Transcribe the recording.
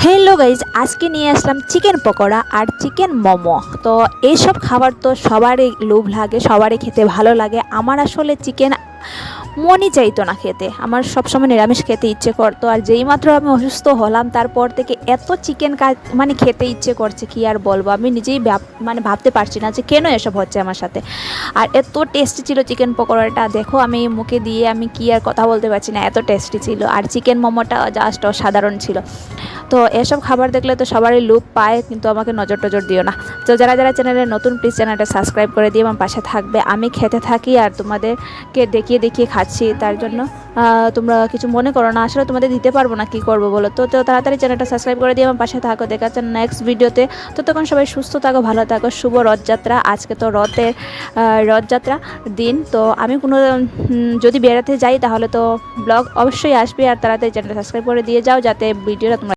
Hello guys, আজকে নিয়ে আসলাম chicken pakora আর chicken momo. তো এইসব খাবার তো সবারই লোভ লাগে, সবারই খেতে ভালো লাগে। আমার আসলে চিকেন মনই চাইতো না খেতে, আমার সবসময় নিরামিষ খেতে ইচ্ছে করতো। আর যেই মাত্র আমি অসুস্থ হলাম তারপর থেকে এত চিকেন মানে খেতে ইচ্ছে করছে, কি আর বলবো। আমি নিজেই মানে ভাবতে পারছি না যে কেন এসব হচ্ছে আমার সাথে। আর এত টেস্টি ছিল চিকেন পকোড়াটা, দেখো আমি মুখে দিয়ে আমি কি আর কথা বলতে পারছি না, এত টেস্টি ছিল। আর চিকেন মোমোটা জাস্ট অসাধারণ ছিল। তো এসব খাবার দেখলে তো সবারই লোভ পায়, কিন্তু আমাকে নজর টজর দিও না। তো যারা যারা চ্যানেলে নতুন, প্লিজ চ্যানেলটা সাবস্ক্রাইব করে দিয়ে আমার পাশে থাকবে। আমি খেতে থাকি আর তোমাদেরকে দেখিয়ে দেখিয়ে খাচ্ছি, তার জন্য তোমরা কিছু মনে করো না। আসলে তোমাদের দিতে পারবো না, কি করবো বলো। তো তাড়াতাড়ি চ্যানেলটা সাবস্ক্রাইব করে দিয়ে আমার পাশে থাকো। দেখা যাচ্ছে নেক্সট ভিডিওতে। তো তখন সবাই সুস্থ থাকো, ভালো থাকো। শুভ রথযাত্রা। আজকে তো রথযাত্রা দিন। তো আমি কোনো যদি বেড়াতে যাই তাহলে তো ব্লগ অবশ্যই আসবে। আর তাড়াতাড়ি চ্যানেলটা সাবস্ক্রাইব করে দিয়ে যাও, যাতে ভিডিওটা তোমরা